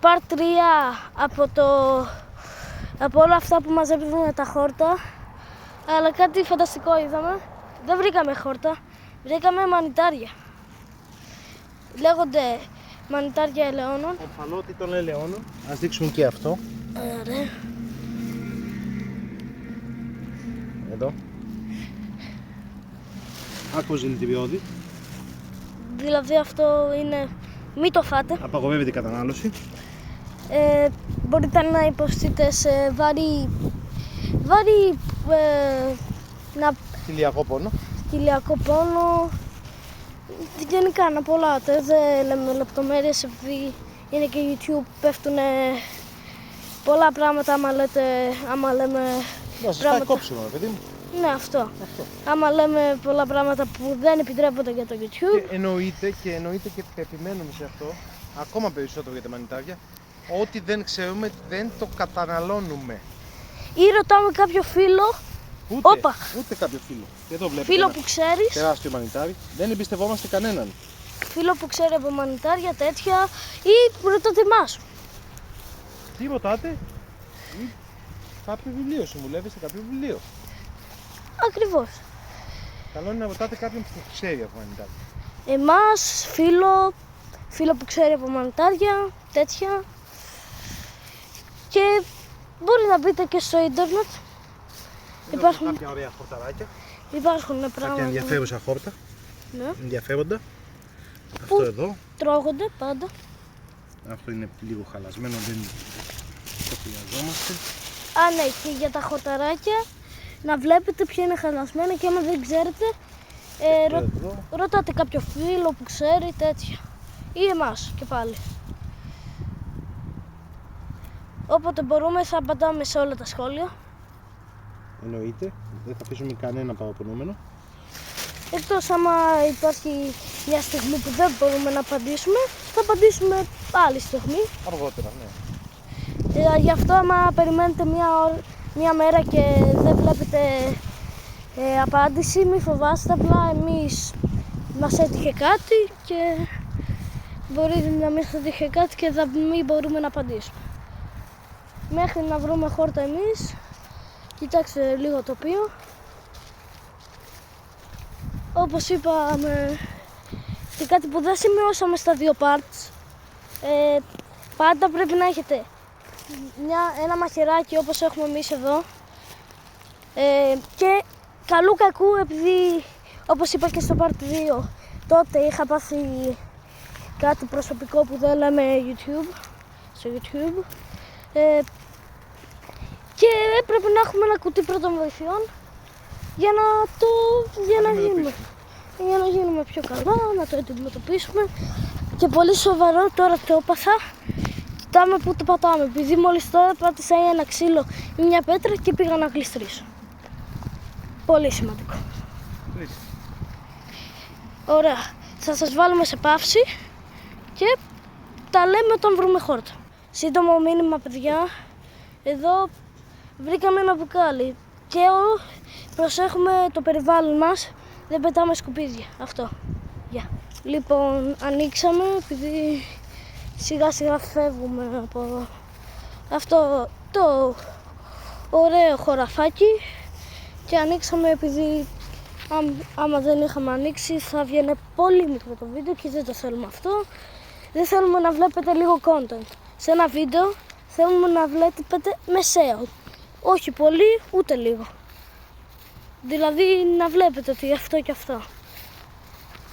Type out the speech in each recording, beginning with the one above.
Part 3 από όλα αυτά που μαζεύουν τα χόρτα. Αλλά κάτι φανταστικό είδαμε. Δεν βρήκαμε χόρτα, βρήκαμε μανιτάρια. Λέγονται μανιτάρια ελαιώνων. Ομφαλότητων ελαιώνων. Ας δείξουμε και αυτό. Ωραία. Εδώ. Άκουζε την βιώδη. Δηλαδή αυτό είναι, μη το φάτε. Απαγορεύεται η κατανάλωση. Μπορείτε να υποστείτε σε βαρύ κοιλιακό πόνο. Γενικά να απολάτε, δεν λέμε λεπτομέρειες επειδή είναι και YouTube, πέφτουν πολλά πράγματα άμα λέμε Να σας πάει κόψιμο, παιδί μου. Ναι, αυτό. Άμα λέμε πολλά πράγματα που δεν επιτρέπονται για το YouTube. Και εννοείται και επιμένουμε σε αυτό, ακόμα περισσότερο για τα μανιτάρια, ό,τι δεν ξέρουμε δεν το καταναλώνουμε. Ή ρωτάμε κάποιο φίλο. Ούτε κάποιο φίλο. Και εδώ βλέπετε φίλο που ξέρεις. Τεράστιο μανιτάρι. Δεν εμπιστευόμαστε κανέναν. Φίλο που ξέρει από μανιτάρια τέτοια ή ρωτάτε εμάς. Τι ρωτάτε? Ή κάποιο βιβλίο, συμβουλεύεστε κάποιο βιβλίο. Ακριβώς. Καλό είναι να ρωτάτε κάποιον που ξέρει από μανιτάρια. Εμάς, φίλο που ξέρει από μανιτάρια, τέτοια. Και μπορεί να μπείτε και στο ίντερνετ. Υπάρχουν κάποια ωραία χορταράκια. Υπάρχουν πράγματα. Κάποια ενδιαφέρουσα χόρτα. Ναι. Ενδιαφέροντα. Που αυτό εδώ. Τρώγονται πάντα. Αυτό είναι λίγο χαλασμένο, δεν το χρειαζόμαστε. Ναι, και για τα χορταράκια να βλέπετε ποια είναι χαλασμένα και άμα δεν ξέρετε ρωτάτε κάποιο φίλο που ξέρει τέτοια. Ή εμάς και πάλι. Όποτε μπορούμε θα απαντάμε σε όλα τα σχόλια. Εννοείται, δεν θα αφήσουμε κανένα παραπονούμενο. Εκτός άμα υπάρχει μια στιγμή που δεν μπορούμε να απαντήσουμε, θα απαντήσουμε άλλη στιγμή. Αργότερα, ναι. Γι' αυτό άμα περιμένετε μια μέρα και δεν βλέπετε απάντηση, μη φοβάστε, απλά εμείς μας έτυχε κάτι και μπορεί να μην σας έτυχε κάτι και θα μην μπορούμε να απαντήσουμε. Μέχρι να βρούμε χόρτα εμείς, κοιτάξτε λίγο τοπίο. Όπως είπαμε και κάτι που δεν σημειώσαμε στα δύο parts, πάντα πρέπει να έχετε ένα μαχαιράκι όπως έχουμε εμείς εδώ και καλού κακού, επειδή όπως είπα και στο part 2 τότε είχα πάθει κάτι προσωπικό που δεν λέμε στο YouTube και έπρεπε να έχουμε ένα κουτί πρώτων βοηθειών για να γίνουμε πιο καλά, να το αντιμετωπίσουμε. Και πολύ σοβαρό, τώρα το έπαθα, κοιτάμε που το πατάμε, επειδή μόλις τώρα πάτησα ένα ξύλο ή μια πέτρα και πήγα να γλιστρήσω. Πολύ σημαντικό. Ωραία, θα σας βάλουμε σε παύση και τα λέμε όταν βρούμε χόρτα. Σύντομο μήνυμα, παιδιά, εδώ βρήκαμε ένα μπουκάλι και προσέχουμε το περιβάλλον μας, δεν πετάμε σκουπίδια. Αυτό. Γεια. Λοιπόν, ανοίξαμε επειδή σιγά σιγά φεύγουμε από αυτό το ωραίο χωραφάκι και ανοίξαμε επειδή άμα δεν είχαμε ανοίξει θα βγαίνει πολύ μικρό το βίντεο και δεν το θέλουμε αυτό. Δεν θέλουμε να βλέπετε λίγο content. Σε ένα βίντεο θέλουμε να βλέπετε μεσαίο. Όχι πολύ, ούτε λίγο. Δηλαδή να βλέπετε ότι αυτό και αυτό.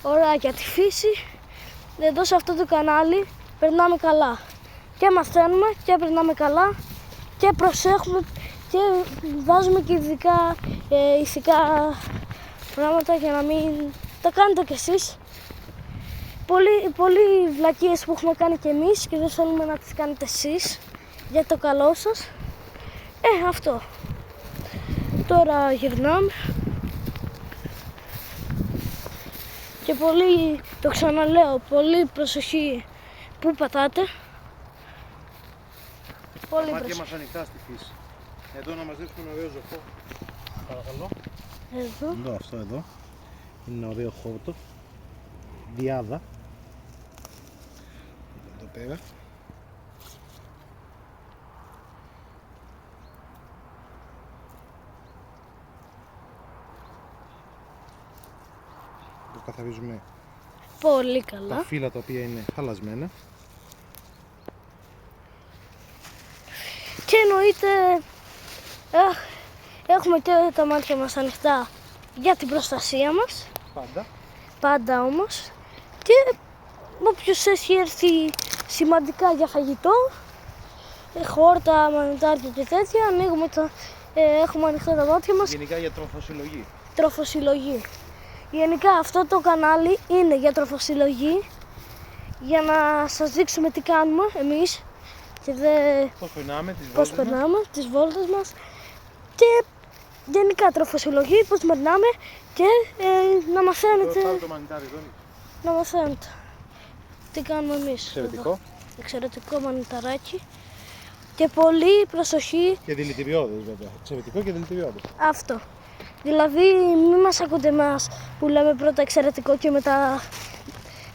Ωραία, για τη φύση, εδώ σε αυτό το κανάλι περνάμε καλά. Και μαθαίνουμε και περνάμε καλά και προσέχουμε και βάζουμε και ειδικά ηθικά πράγματα για να μην τα κάνετε κι εσείς. Πολλοί βλακίες που έχουμε κάνει κι εμείς και δεν θέλουμε να τις κάνετε εσείς για το καλό σας. Αυτό. Τώρα γυρνάμε. Και πολύ, το ξαναλέω, πολύ προσοχή που πατάτε. Πολύ τα μάτια προσοχή. μας ανοιχτά στη φύση. Εδώ να μαζέψουμε ένα ωραίο ζωφό. Παρακαλώ. Εδώ. Αυτό εδώ. Είναι ένα ωραίο χόρτο. Διάδα. Εδώ πέρα. καθαρίζουμε Πολύ τα καλά. φύλλα τα οποία είναι χαλασμένα. Και εννοείται έχουμε και τα μάτια μας ανοιχτά για την προστασία μας. Πάντα. Πάντα όμως. Και όποιος έχει έρθει σημαντικά για φαγητό, χόρτα, μανιτάρια και τέτοια, έχουμε ανοιχτά τα μάτια μας. Γενικά για τροφοσυλλογή. Τροφοσυλλογή. Γενικά αυτό το κανάλι είναι για τροφοσυλλογή, για να σας δείξουμε τι κάνουμε εμείς και Πώς περνάμε τις βόλτες μας και γενικά τροφοσυλλογή, πώς περνάμε και να μαθαίνετε, το μανιτάρι εδώ. να μαθαίνετε τι κάνουμε εμείς. Εξαιρετικό. Εδώ. Εξαιρετικό μανιταράκι και πολύ προσοχή. Και δηλητηριώδες βέβαια. Εξαιρετικό και δηλητηριώδες. Αυτό. Δηλαδή μην μας ακούτε εμάς που λέμε πρώτα εξαιρετικό και μετά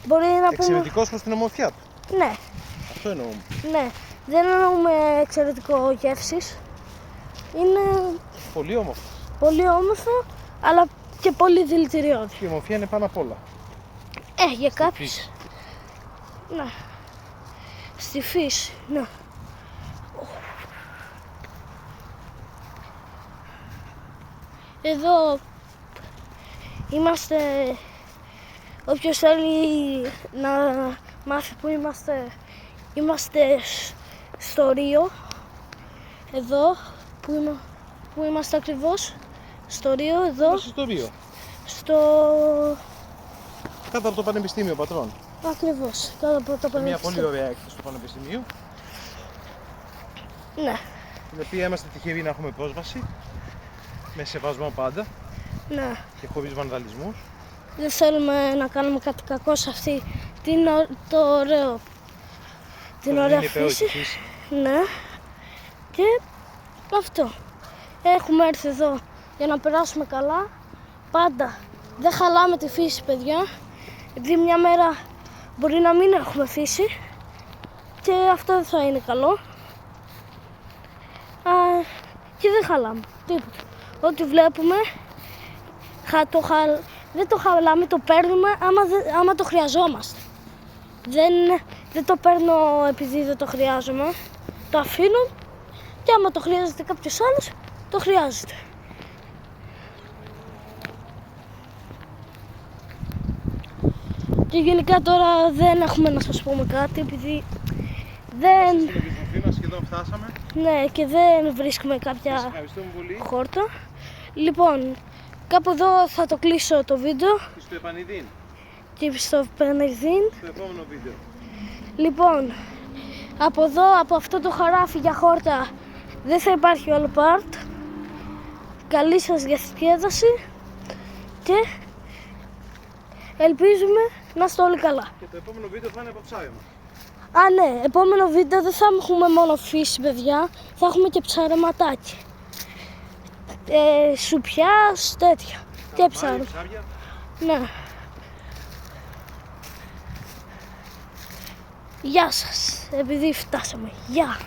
μπορεί να πούμε... Εξαιρετικός προς την ομορφιά του. Ναι, Αυτό εννοούμε. ναι. Δεν εννοούμε εξαιρετικό γεύσης. Είναι Πολύ όμορφο. πολύ όμορφο, αλλά και πολύ δηλητηριώδη. Και η ομορφιά είναι πάνω απ' όλα. Για κάποιους. φύση. Ναι. Στη φύση, ναι. Εδώ είμαστε, όποιος θέλει να μάθει που είμαστε στο Ρίο, εδώ που είμαστε ακριβώς, στο Ρίο, εδώ, Είμαστε στο Ρίο. στο... Κάτω από το Πανεπιστήμιο Πατρών. Ακριβώς, κάτω από το Μια Πανεπιστήμιο. πολύ ωραία έκθεση του Πανεπιστημίου. Ναι, Στην οποία είμαστε τυχεροί να έχουμε πρόσβαση. Με σεβασμό πάντα ναι. και χωρίς βανδαλισμούς. Δεν θέλουμε να κάνουμε κάτι κακό σε αυτή την ωραία Είναι υπέροχη φύση. φύση. Ναι. Και αυτό. Έχουμε έρθει εδώ για να περάσουμε καλά. Πάντα δεν χαλάμε τη φύση, παιδιά. Γιατί μια μέρα μπορεί να μην έχουμε φύση. Και αυτό δεν θα είναι καλό. Και δεν χαλάμε τίποτα. Ό,τι βλέπουμε δεν το χαλάμε, το παίρνουμε άμα το χρειαζόμαστε. Δεν το παίρνω επειδή δεν το χρειάζομαι. Το αφήνω και άμα το χρειάζεται κάποιος άλλος, το χρειάζεται. Και γενικά τώρα δεν έχουμε να σας πούμε κάτι επειδή δεν... Στην επιστροφή μας σχεδόν φτάσαμε. Ναι, και δεν βρίσκουμε Σας κάποια ευχαριστούμε πολύ. χόρτα. Λοιπόν, κάπου εδώ θα το κλείσω το βίντεο Και στο επανειδήν, και στο Πανεδίν. στο επόμενο βίντεο. Λοιπόν, από εδώ, από αυτό το χωράφι για χόρτα δεν θα υπάρχει άλλο part. Καλή σας διασκέδαση και ελπίζουμε να είστε όλοι καλά. Και το επόμενο βίντεο θα είναι από ψάρεμα. Ναι, επόμενο βίντεο δεν θα έχουμε μόνο φύση, παιδιά, θα έχουμε και ψαρεματάκι. Σουπιάς, τέτοια. Και ψάρεμα. Ψάρια. Ναι. Γεια σας, επειδή φτάσαμε. Γεια.